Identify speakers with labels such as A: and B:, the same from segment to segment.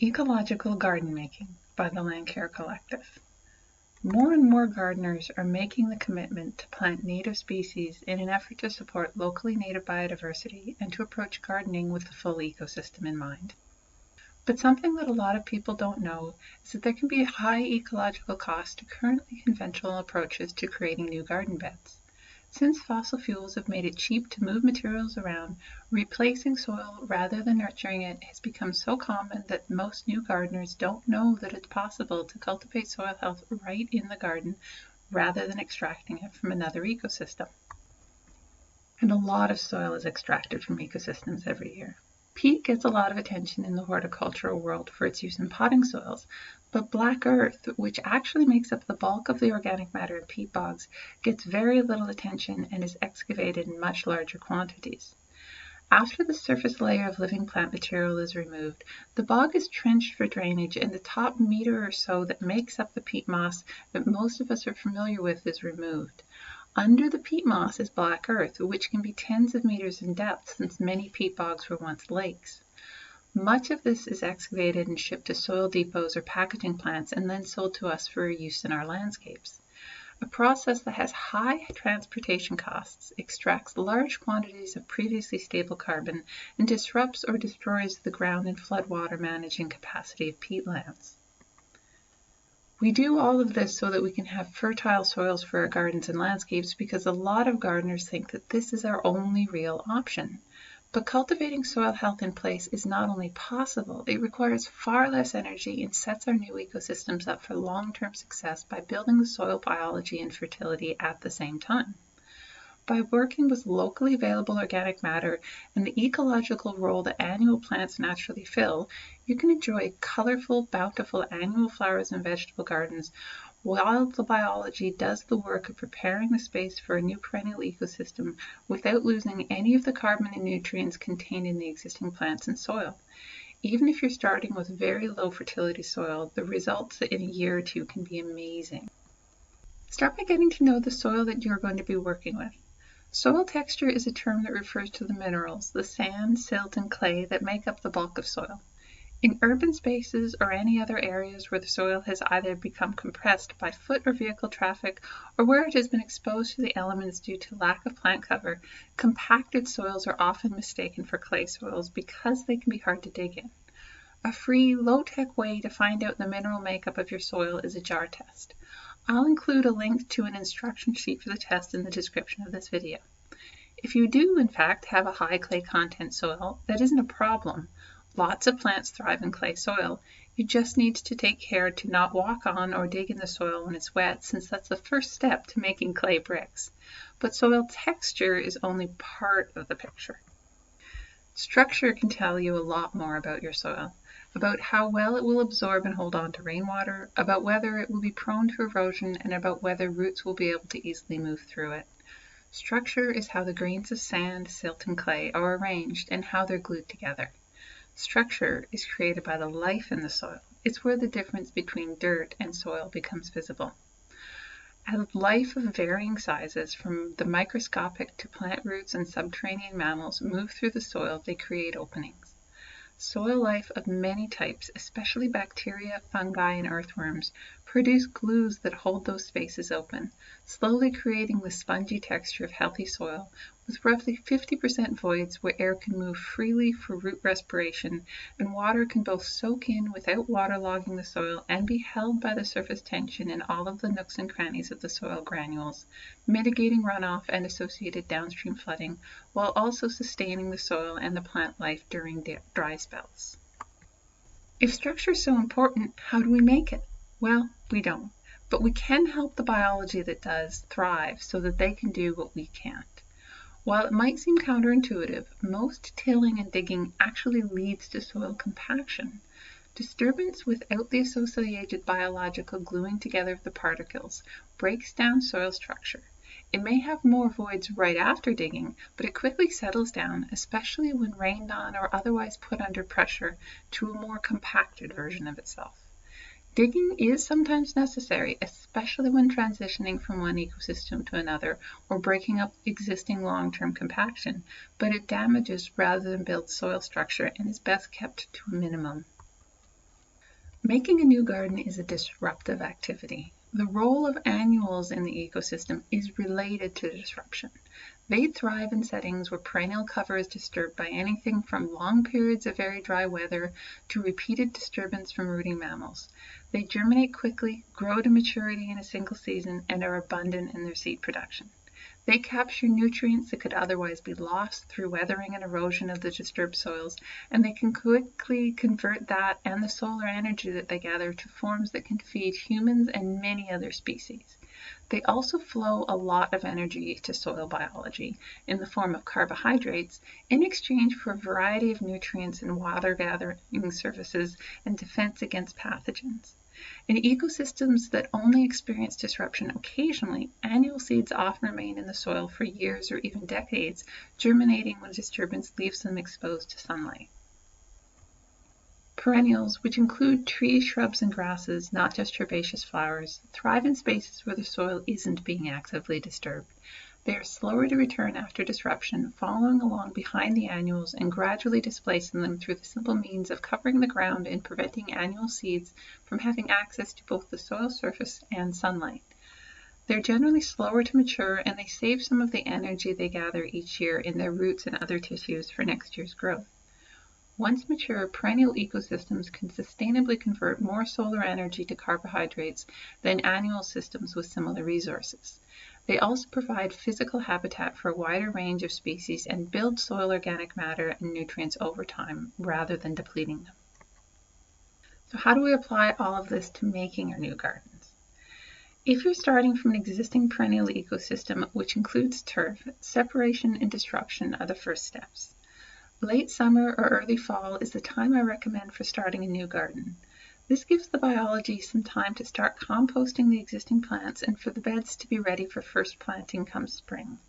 A: Ecological Garden Making by the Land Care Collective. More and more gardeners are making the commitment to plant native species in an effort to support locally native biodiversity and to approach gardening with the full ecosystem in mind. But something that a lot of people don't know is that there can be a high ecological cost to currently conventional approaches to creating new garden beds. Since fossil fuels have made it cheap to move materials around, replacing soil rather than nurturing it has become so common that most new gardeners don't know that it's possible to cultivate soil health right in the garden rather than extracting it from another ecosystem. And a lot of soil is extracted from ecosystems every year. Peat gets a lot of attention in the horticultural world for its use in potting soils, but black earth, which actually makes up the bulk of the organic matter in peat bogs, gets very little attention and is excavated in much larger quantities. After the surface layer of living plant material is removed, the bog is trenched for drainage and the top meter or so that makes up the peat moss that most of us are familiar with is removed. Under the peat moss is black earth, which can be tens of meters in depth since many peat bogs were once lakes. Much of this is excavated and shipped to soil depots or packaging plants and then sold to us for use in our landscapes. A process that has high transportation costs, extracts large quantities of previously stable carbon, and disrupts or destroys the ground and floodwater managing capacity of peatlands. We do all of this so that we can have fertile soils for our gardens and landscapes because a lot of gardeners think that this is our only real option. But cultivating soil health in place is not only possible, it requires far less energy and sets our new ecosystems up for long-term success by building the soil biology and fertility at the same time. By working with locally available organic matter and the ecological role that annual plants naturally fill, you can enjoy colorful, bountiful annual flowers and vegetable gardens while the biology does the work of preparing the space for a new perennial ecosystem without losing any of the carbon and nutrients contained in the existing plants and soil. Even if you're starting with very low fertility soil, the results in a year or two can be amazing. Start by getting to know the soil that you're going to be working with. Soil texture is a term that refers to the minerals, the sand, silt, and clay that make up the bulk of soil. In urban spaces or any other areas where the soil has either become compressed by foot or vehicle traffic or where it has been exposed to the elements due to lack of plant cover, compacted soils are often mistaken for clay soils because they can be hard to dig in. A free, low-tech way to find out the mineral makeup of your soil is a jar test. I'll include a link to an instruction sheet for the test in the description of this video. If you do, in fact, have a high clay content soil, that isn't a problem. Lots of plants thrive in clay soil. You just need to take care to not walk on or dig in the soil when it's wet, since that's the first step to making clay bricks. But soil texture is only part of the picture. Structure can tell you a lot more about your soil, about how well it will absorb and hold on to rainwater, about whether it will be prone to erosion, and about whether roots will be able to easily move through it. Structure is how the grains of sand, silt, and clay are arranged and how they're glued together. Structure is created by the life in the soil. It's where the difference between dirt and soil becomes visible. As life of varying sizes, from the microscopic to plant roots and subterranean mammals, move through the soil, they create openings. Soil life of many types, especially bacteria, fungi, and earthworms, produce glues that hold those spaces open, slowly creating the spongy texture of healthy soil, with roughly 50% voids where air can move freely for root respiration, and water can both soak in without waterlogging the soil and be held by the surface tension in all of the nooks and crannies of the soil granules, mitigating runoff and associated downstream flooding, while also sustaining the soil and the plant life during dry spells. If structure is so important, how do we make it? Well, we don't, but we can help the biology that does thrive so that they can do what we can't. While it might seem counterintuitive, most tilling and digging actually leads to soil compaction. Disturbance without the associated biological gluing together of the particles breaks down soil structure. It may have more voids right after digging, but it quickly settles down, especially when rained on or otherwise put under pressure, to a more compacted version of itself. Digging is sometimes necessary, especially when transitioning from one ecosystem to another or breaking up existing long-term compaction, but it damages rather than builds soil structure and is best kept to a minimum. Making a new garden is a disruptive activity. The role of annuals in the ecosystem is related to disruption. They thrive in settings where perennial cover is disturbed by anything from long periods of very dry weather to repeated disturbance from rooting mammals. They germinate quickly, grow to maturity in a single season, and are abundant in their seed production. They capture nutrients that could otherwise be lost through weathering and erosion of the disturbed soils, and they can quickly convert that and the solar energy that they gather to forms that can feed humans and many other species. They also flow a lot of energy to soil biology in the form of carbohydrates in exchange for a variety of nutrients and water gathering services and defense against pathogens. In ecosystems that only experience disruption occasionally, annual seeds often remain in the soil for years or even decades, germinating when disturbance leaves them exposed to sunlight. Perennials, which include trees, shrubs, and grasses, not just herbaceous flowers, thrive in spaces where the soil isn't being actively disturbed. They are slower to return after disruption, following along behind the annuals and gradually displacing them through the simple means of covering the ground and preventing annual seeds from having access to both the soil surface and sunlight. They're generally slower to mature, and they save some of the energy they gather each year in their roots and other tissues for next year's growth. Once mature, perennial ecosystems can sustainably convert more solar energy to carbohydrates than annual systems with similar resources. They also provide physical habitat for a wider range of species and build soil organic matter and nutrients over time rather than depleting them. So how do we apply all of this to making our new gardens? If you're starting from an existing perennial ecosystem, which includes turf, separation and disruption are the first steps. Late summer or early fall is the time I recommend for starting a new garden. This gives the biology some time to start composting the existing plants and for the beds to be ready for first planting come spring.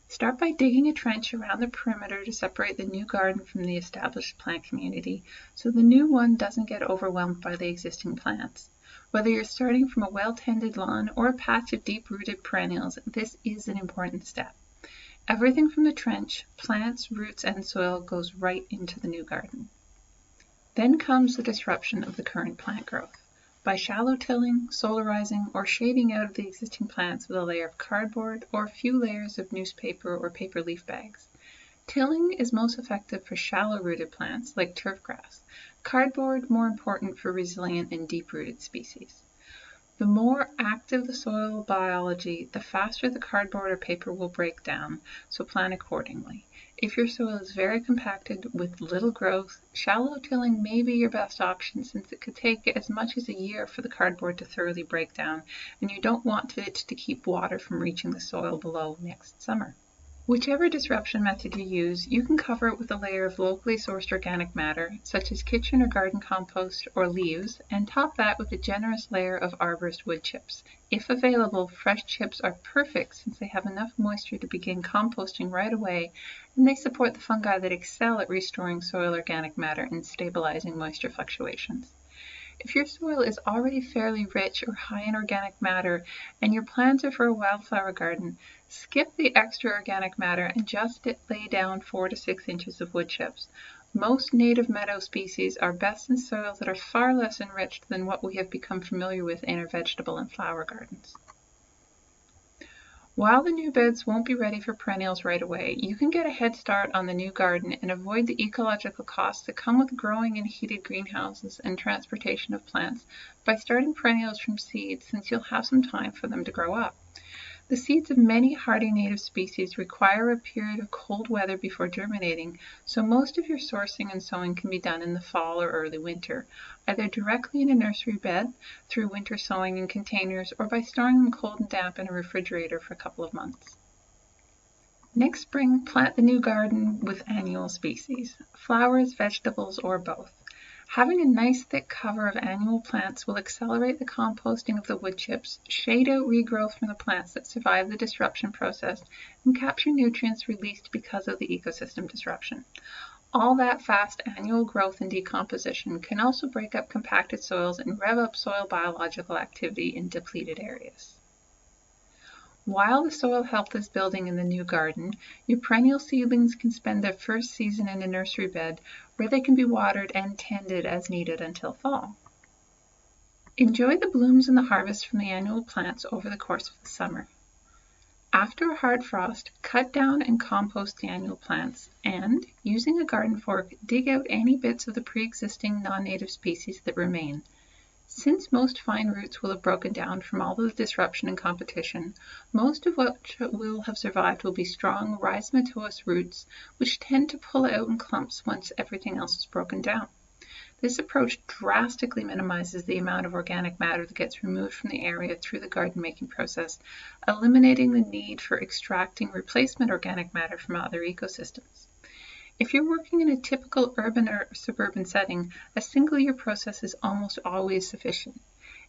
A: Start by digging a trench around the perimeter to separate the new garden from the established plant community so the new one doesn't get overwhelmed by the existing plants. Whether you're starting from a well-tended lawn or a patch of deep-rooted perennials, this is an important step. Everything from the trench, plants, roots, and soil goes right into the new garden. Then comes the disruption of the current plant growth. By shallow tilling, solarizing, or shading out of the existing plants with a layer of cardboard or a few layers of newspaper or paper leaf bags. Tilling is most effective for shallow-rooted plants like turfgrass. Cardboard more important for resilient and deep-rooted species. The more active the soil biology, the faster the cardboard or paper will break down, so plan accordingly. If your soil is very compacted with little growth, shallow tilling may be your best option since it could take as much as a year for the cardboard to thoroughly break down, and you don't want it to keep water from reaching the soil below next summer. Whichever disruption method you use, you can cover it with a layer of locally sourced organic matter, such as kitchen or garden compost or leaves, and top that with a generous layer of arborist wood chips. If available, fresh chips are perfect since they have enough moisture to begin composting right away, and they support the fungi that excel at restoring soil organic matter and stabilizing moisture fluctuations. If your soil is already fairly rich or high in organic matter and your plans are for a wildflower garden, skip the extra organic matter and just lay down 4 to 6 inches of wood chips. Most native meadow species are best in soils that are far less enriched than what we have become familiar with in our vegetable and flower gardens. While the new beds won't be ready for perennials right away, you can get a head start on the new garden and avoid the ecological costs that come with growing in heated greenhouses and transportation of plants by starting perennials from seeds, since you'll have some time for them to grow up. The seeds of many hardy native species require a period of cold weather before germinating, so most of your sourcing and sowing can be done in the fall or early winter, either directly in a nursery bed, through winter sowing in containers, or by storing them cold and damp in a refrigerator for a couple of months. Next spring, plant the new garden with annual species, flowers, vegetables, or both. Having a nice thick cover of annual plants will accelerate the composting of the wood chips, shade out regrowth from the plants that survive the disruption process, and capture nutrients released because of the ecosystem disruption. All that fast annual growth and decomposition can also break up compacted soils and rev up soil biological activity in depleted areas. While the soil health is building in the new garden, your perennial seedlings can spend their first season in a nursery bed where they can be watered and tended as needed until fall. Enjoy the blooms and the harvest from the annual plants over the course of the summer. After a hard frost, cut down and compost the annual plants and, using a garden fork, dig out any bits of the pre-existing non-native species that remain. Since most fine roots will have broken down from all the disruption and competition, most of what will have survived will be strong rhizomatous roots, which tend to pull out in clumps once everything else is broken down. This approach drastically minimizes the amount of organic matter that gets removed from the area through the garden making process, eliminating the need for extracting replacement organic matter from other ecosystems. If you're working in a typical urban or suburban setting, a single-year process is almost always sufficient.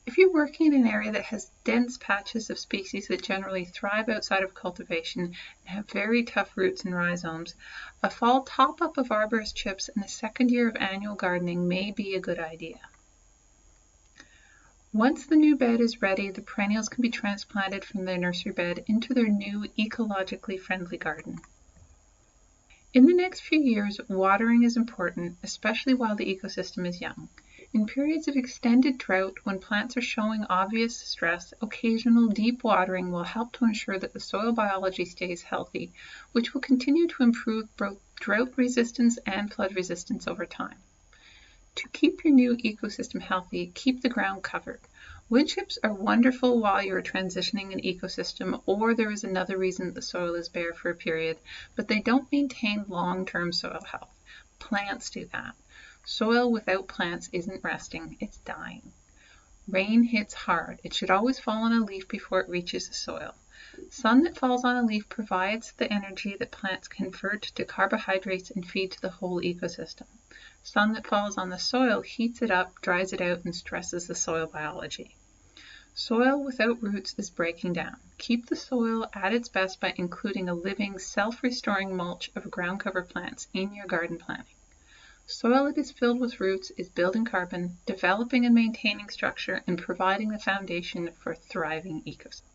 A: If you're working in an area that has dense patches of species that generally thrive outside of cultivation and have very tough roots and rhizomes, a fall top-up of arborist chips in the second year of annual gardening may be a good idea. Once the new bed is ready, the perennials can be transplanted from their nursery bed into their new ecologically friendly garden. In the next few years, watering is important, especially while the ecosystem is young. In periods of extended drought, when plants are showing obvious stress, occasional deep watering will help to ensure that the soil biology stays healthy, which will continue to improve both drought resistance and flood resistance over time. To keep your new ecosystem healthy, keep the ground covered. Wood chips are wonderful while you're transitioning an ecosystem or there is another reason that the soil is bare for a period, but they don't maintain long-term soil health. Plants do that. Soil without plants isn't resting, it's dying. Rain hits hard. It should always fall on a leaf before it reaches the soil. Sun that falls on a leaf provides the energy that plants convert to carbohydrates and feed to the whole ecosystem. Sun that falls on the soil heats it up, dries it out, and stresses the soil biology. Soil without roots is breaking down. Keep the soil at its best by including a living, self-restoring mulch of ground cover plants in your garden planning. Soil that is filled with roots is building carbon, developing and maintaining structure, and providing the foundation for thriving ecosystems.